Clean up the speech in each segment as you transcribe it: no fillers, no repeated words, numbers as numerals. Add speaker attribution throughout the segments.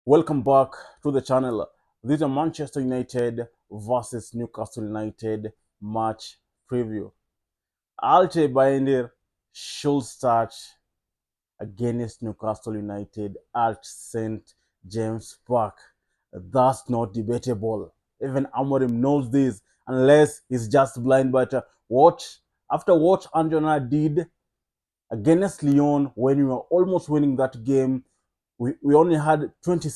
Speaker 1: Welcome back to the channel. This is a Manchester United versus Newcastle United match preview. Altay Binder should start against Newcastle United at St. James Park. That's not debatable. Even Amorim knows this, unless he's just blind. But after what Anjona did against Lyon when we were almost winning that game, we only had 20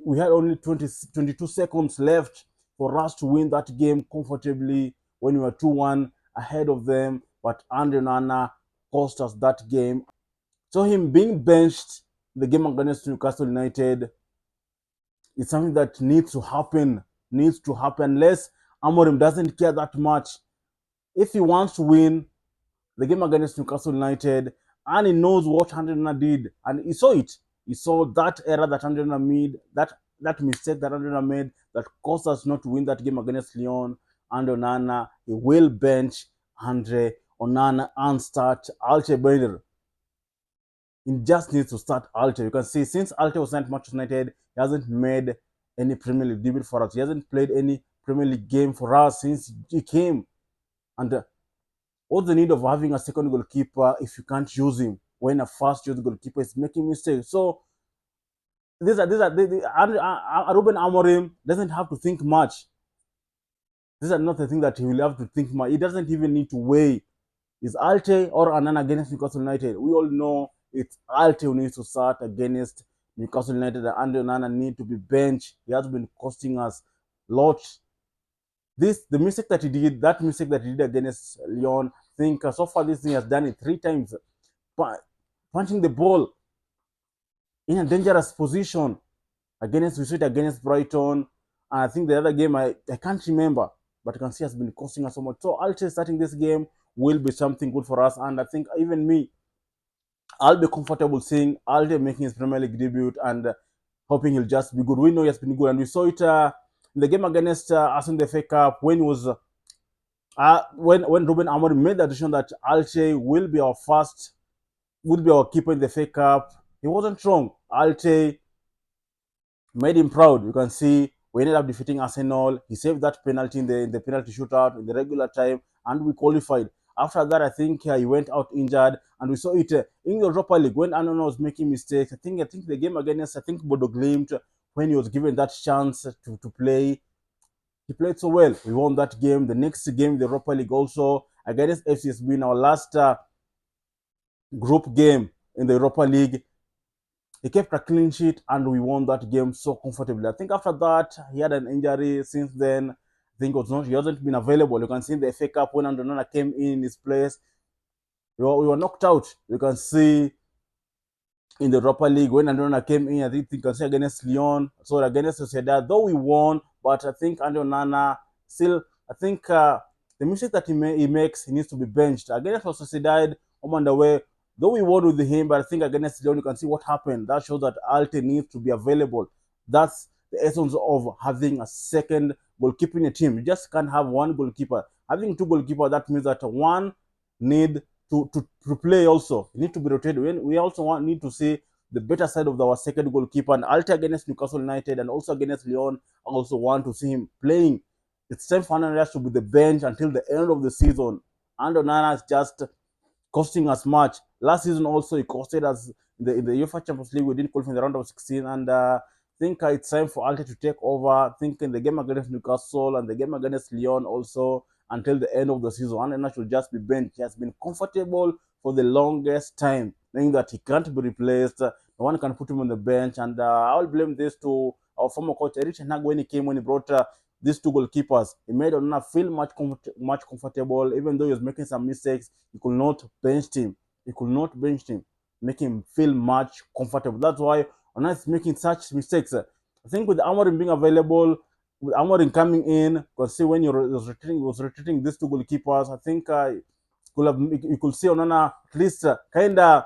Speaker 1: we had only 22 seconds left for us to win that game comfortably when we were 2-1 ahead of them, but Andre Nana cost us that game. So him being benched the game against Newcastle United is something that needs to happen unless Amorim doesn't care that much. If he wants to win the game against Newcastle United, and he knows what Andrina did, and he saw it. He saw that error that Andrina made, that mistake that Andrina made that caused us not to win that game against Lyon. And Onana, he will bench Andre Onana and start Altay Bader. He just needs to start Altay. You can see since Altay was signed to Manchester United, he hasn't made any Premier League debut for us. He hasn't played any Premier League game for us since he came. And what's the need of having a second goalkeeper if you can't use him when a first choice goalkeeper is making mistakes? So Ruben Amorim doesn't have to think much. These are not the thing that he will have to think much. He doesn't even need to weigh is Altay or Anana against Newcastle United. We all know it's Altay who needs to start against Newcastle United, and Anana need to be benched. He has been costing us lots. The mistake that he did, that mistake that he did against Lyon, I think so far this thing has done it 3 times, punching the ball in a dangerous position against we saw it against Brighton. And I think the other game I can't remember, but you can see has been costing us so much. So Altay starting this game will be something good for us, and I think even me, I'll be comfortable seeing Altay making his Premier League debut and hoping he'll just be good. We know he has been good, and we saw it in the game against us in the FA Cup when he was when Ruben Amorim made the decision that Altay will be our keeper in the FA Cup. He wasn't wrong. Altay made him proud. You can see we ended up defeating Arsenal. He saved that penalty in the penalty shootout in the regular time, and we qualified. After that, I think he went out injured, and we saw it in the Europa League when Anona was making mistakes. I think the game against Bodo Glimt, when he was given that chance to play, he played so well. We won that game. The next game, the Europa League, also against FCSB in our last group game in the Europa League, he kept a clean sheet and we won that game so comfortably. I think after that, he had an injury. Since then, I think he hasn't been available. You can see in the FA Cup when Andonana came in his place, we were knocked out. You can see in the Europa League when Andonana came in, I think you can see against Lyon, so against Sociedad, though we won, but I think Andonana still, I think the mistake that he makes, he needs to be benched. Against Sociedad, on the way, though we won with him, but I think against Lyon, you can see what happened. That shows that Altay needs to be available. That's the essence of having a second goalkeeper in a team. You just can't have one goalkeeper. Having two goalkeepers, that means that one need to play also. You need to be rotated. We also need to see the better side of our second goalkeeper. And Altay against Newcastle United and also against Lyon, I also want to see him playing. It's time for Hernandez to be the bench until the end of the season. And Onana is just costing us much. Last season also he costed us in the UEFA Champions League. We didn't qualify in the round of 16, and I think it's time for Altay to take over. I think in the game against Newcastle and the game against Lyon also until the end of the season. And should just be benched. He has been comfortable for the longest time, knowing that he can't be replaced. No one can put him on the bench, and I will blame this to our former coach Erich Nag when he came when he brought these two goalkeepers. He made Onana feel much comfortable, even though he was making some mistakes. He could not bench him. He could not bench him, make him feel much comfortable. That's why Onana is making such mistakes. I think with Amorim being available, with Amorim coming in, because see when he was rotating these two goalkeepers, I think you could see Onana at least kind of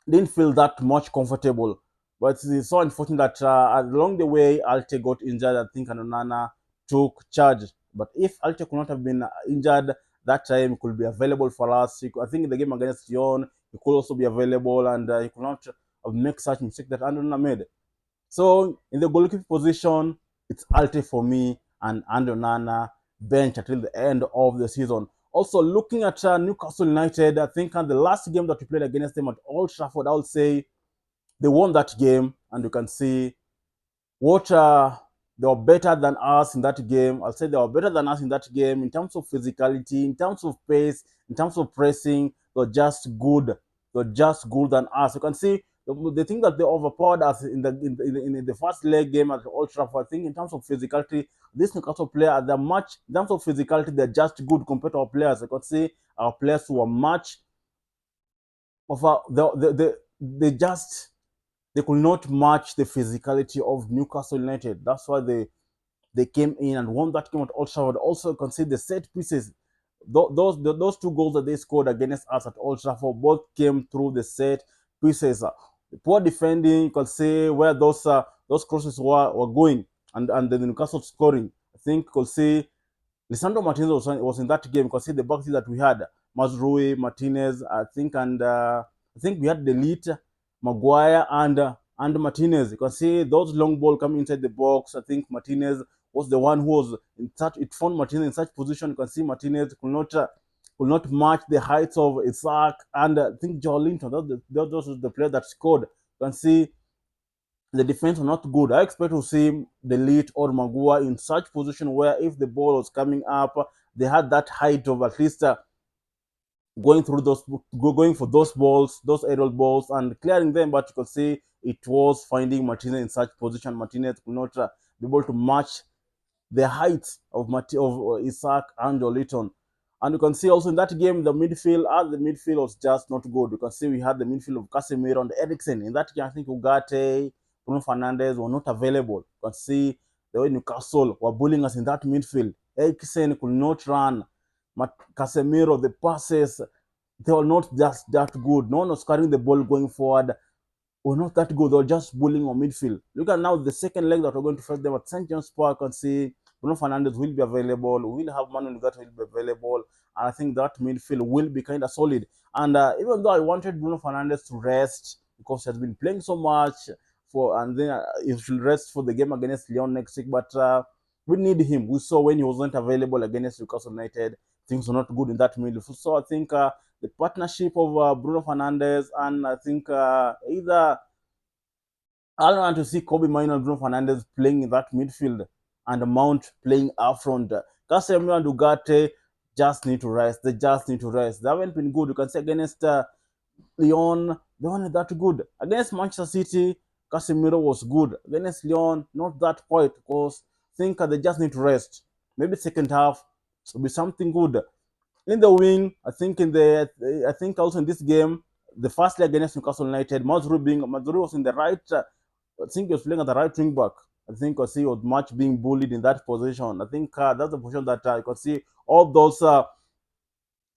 Speaker 1: didn't feel that much comfortable. But it's so unfortunate that along the way, Altay got injured. I think Onana took charge. But if Altay could not have been injured that time, he could be available for us. I think in the game against Lyon, he could also be available, and he could not have made such mistake that Onana made. So in the goalkeeper position, it's Altay for me and Andrew Nana bench until the end of the season. Also, looking at Newcastle United, I think the last game that we played against them at Old Trafford, I would say they won that game, and you can see what they were better than us in that game. I'll say they were better than us in that game in terms of physicality, in terms of pace, in terms of pressing. They're just good. They're just good than us. You can see the thing that they overpowered us in the first leg game at Old Trafford. I think in terms of physicality, this Newcastle player they're much in terms of physicality they're just good compared to our players. You can see our players were much of a, they just they could not match the physicality of Newcastle United. That's why they came in and won that game at Old Trafford. Also, consider the set pieces. Those two goals that they scored against us at Old Trafford both came through the set pieces. Poor defending, you can say where those crosses were going, and the Newcastle scoring. I think you could say Lisandro Martinez was in that game. You can see the back that we had Mazrui, Martinez, I think, and I think we had Delete, Maguire, and Martinez. You can see those long ball coming inside the box. I think Martinez was the one who was in such. It found Martinez in such position. You can see Martinez could not match the heights of Isaac and I think Joe Linton. Those was the player that scored. You can see the defense were not good. I expect to see the lead or Magua in such position where if the ball was coming up, they had that height of at least going through those, going for those balls, those aerial balls, and clearing them. But you could see it was finding Martinez in such position. Martinez could not be able to match the height of Isaac and Jolinton. And you can see also in that game, the midfield was just not good. You can see we had the midfield of Casemiro and Eriksen. In that game, I think Ugarte, Bruno Fernandes were not available. You can see the way Newcastle were bullying us in that midfield. Eriksen could not run. Casemiro, the passes, they were not just that good. No one was carrying the ball going forward were not that good. They were just bullying on midfield. Look at now the second leg that we're going to face them at St. James Park and see Bruno Fernandes will be available. We'll have Manuel Ugarte will be available. And I think that midfield will be kind of solid. And even though I wanted Bruno Fernandes to rest because he has been playing so much and then he should rest for the game against Lyon next week. But we need him. We saw when he wasn't available against Newcastle United, things were not good in that midfield. So I think the partnership of Bruno Fernandes and I think either I don't want to see Kobe Mino and Bruno Fernandes playing in that midfield and Mount playing up front. Casemiro and Ugarte just need to rest. They just need to rest. They haven't been good. You can say against Lyon, they weren't that good. Against Manchester City, Casemiro was good. Against Lyon, not that quite because I think they just need to rest. Maybe second half will be something good. In the wing, I think also in this game, the first leg against Newcastle United, Mazrui was in the right. I think he was playing at the right wing back. I think he was much being bullied in that position. I think that's the position that you can see all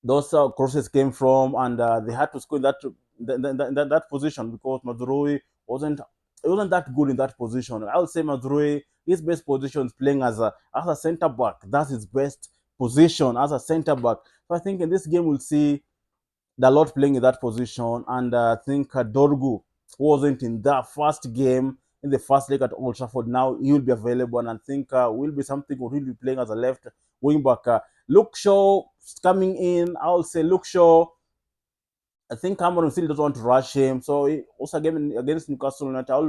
Speaker 1: those crosses came from, and they had to score in that position because Mazrui wasn't that good in that position. I would say Mazrui, his best position is playing as a centre back. That's his best position as a centre back. So I think in this game we'll see Dalot playing in that position, and I think Dorgu wasn't in that first game in the first leg at Old Trafford. Now he will be available, and I think will be something who will be playing as a left wing back. Luke Shaw coming in. I will say Luke Shaw. I think Cameron still doesn't want to rush him. So also again against Newcastle United, I will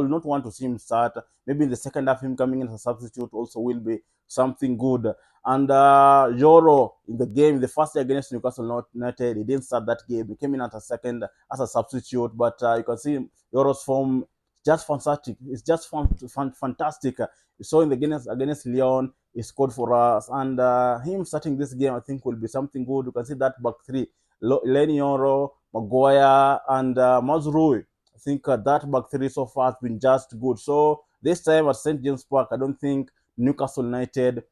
Speaker 1: not want to see him start. Maybe in the second half, him coming in as a substitute also will be something good. And Joro in the game, the first day against Newcastle United, he didn't start that game. He came in at a second as a substitute, but you can see Joro's form just fantastic. It's just fantastic. You saw in the game against Lyon, he scored for us, and him starting this game, I think, will be something good. You can see that back three. Lenioro, Maguire, and Mazrui. I think that back three so far has been just good. So this time at St James Park, I don't think Newcastle United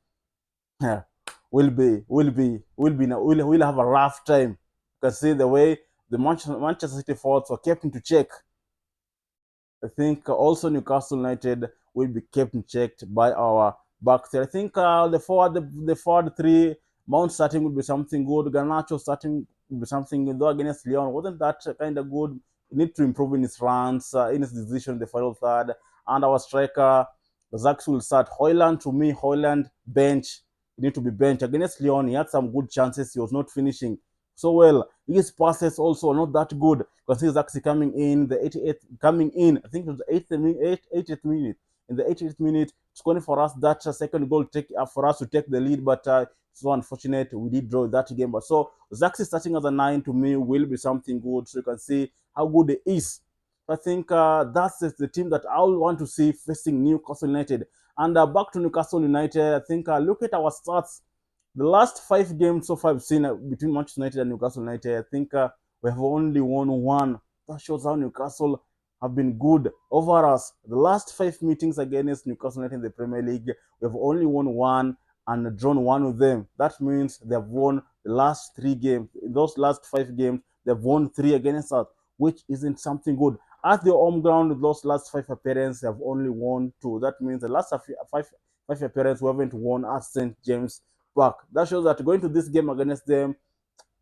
Speaker 1: will have a rough time. You can see the way the Manchester City forwards were kept into check. I think also Newcastle United will be kept in check by our back three. I think the forward three, Mount starting would be something good. Garnacho starting would be something good. Though against Lyon wasn't that kind of good. He need to improve in his runs, in his decision in the final third. And our striker, Zax will start. Hoyland, to me, Hoyland, bench. He need to be bench. Against Lyon, he had some good chances. He was not finishing so well. His passes also not that good. Because Zaxi coming in, the 88th, coming in, I think it was the 80th minute. In the 80th minute, scoring for us that second goal take for us to take the lead, but it's so unfortunate we did draw that game. But so Zaxi starting as a 9 to me will be something good. So you can see how good it is. I think that's the team that I will want to see facing Newcastle United. And back to Newcastle United, I think look at our stats. The last 5 games so far I've seen between Manchester United and Newcastle United, I think we have only won one. That shows how Newcastle have been good over us. The last 5 meetings against Newcastle United in the Premier League, we have only won one and drawn one of them. That means they have won the last 3 games. In those last 5 games, they've won 3 against us, which isn't something good. At the home ground, those last 5 appearances have only won 2. That means the last five appearances we haven't won at St. James Park. That shows that going to this game against them,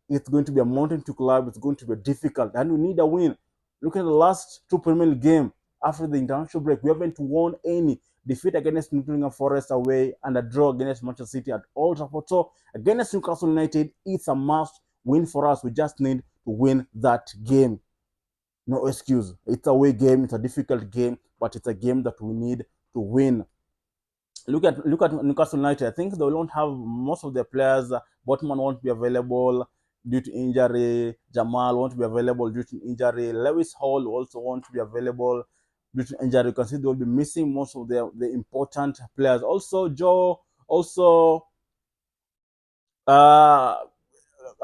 Speaker 1: it's going to be a mountain to climb. It's going to be difficult, and we need a win. Look at the last 2 Premier League games after the international break. We haven't won any. Defeat against Nottingham Forest away and a draw against Manchester City at Old Trafford. So against Newcastle United, it's a must win for us. We just need to win that game. No excuse. It's a away game. It's a difficult game, but it's a game that we need to win. Look at Newcastle United. I think they won't have most of their players. Botman won't be available due to injury. Jamal won't be available due to injury. Lewis Hall also won't be available due to injury. You can see they will be missing most of the important players. Also, Joe. Also, uh,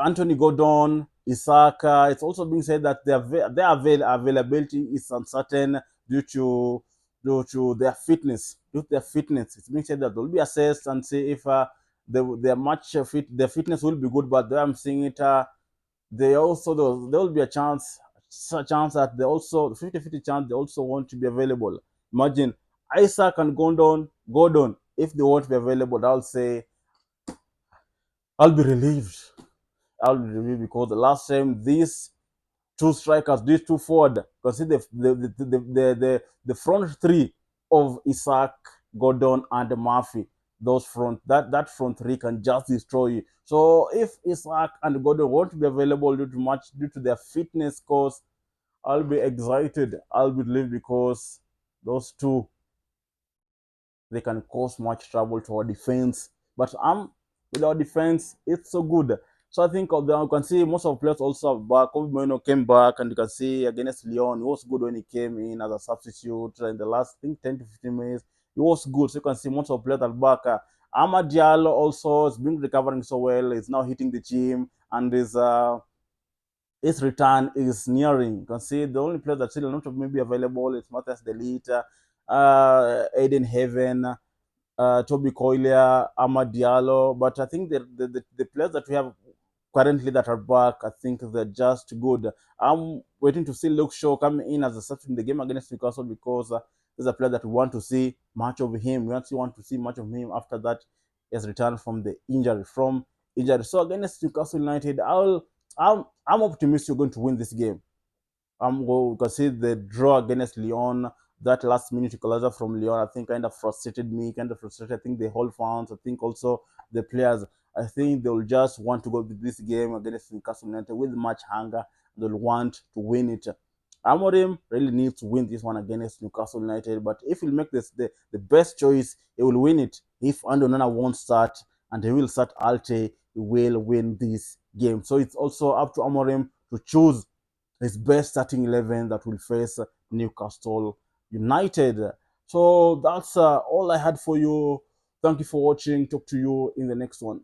Speaker 1: Anthony Gordon, Isaka. It's also being said that their availability is uncertain due to their fitness. Due to their fitness, it's being said that they'll be assessed and see if their match fit, their fitness will be good. But the way I'm seeing it, they also there will be a chance that they also 50-50 chance they also want to be available. Imagine Isaac and Gordon, if they won't be available, I'll say I'll be relieved. I'll be relieved because the last time these two strikers, these two forward, consider the front three of Isaac, Gordon, and Murphy. Those that front three can just destroy you. So if Isaac and Gordon won't be available due to their fitness course, I'll be excited. I'll be relieved because those two they can cause much trouble to our defense. But with our defense, it's so good. So I think you can see most of the players also are back. Kobe Bueno came back, and you can see against Lyon, he was good when he came in as a substitute in the last, I think, 10 to 15 minutes. He was good. So you can see most of the players are back. Amad Diallo also has been recovering so well. He's now hitting the gym, and his return is nearing. You can see the only player that's still not maybe available is Matthias Delete, Aiden Heaven, Toby Coyle, Amad Diallo. But I think the players that we have currently that are back, I think they're just good. I'm waiting to see Luke Shaw coming in as a substitute in the game against Newcastle because there's a player that we want to see much of him. We actually want to see much of him after that he has returned from the injury. So against Newcastle United, I'm optimistic we're going to win this game. You can see the draw against Lyon, that last minute equalizer from Lyon, I think kind of frustrated me, I think the whole fans, I think also the players. I think they'll just want to go with this game against Newcastle United with much hunger. They'll want to win it. Amorim really needs to win this one against Newcastle United, but if he'll make this the best choice, he will win it. If Andonana won't start and he will start Altay, he will win this game. So it's also up to Amorim to choose his best starting 11 that will face Newcastle United. So that's all I had for you. Thank you for watching. Talk to you in the next one.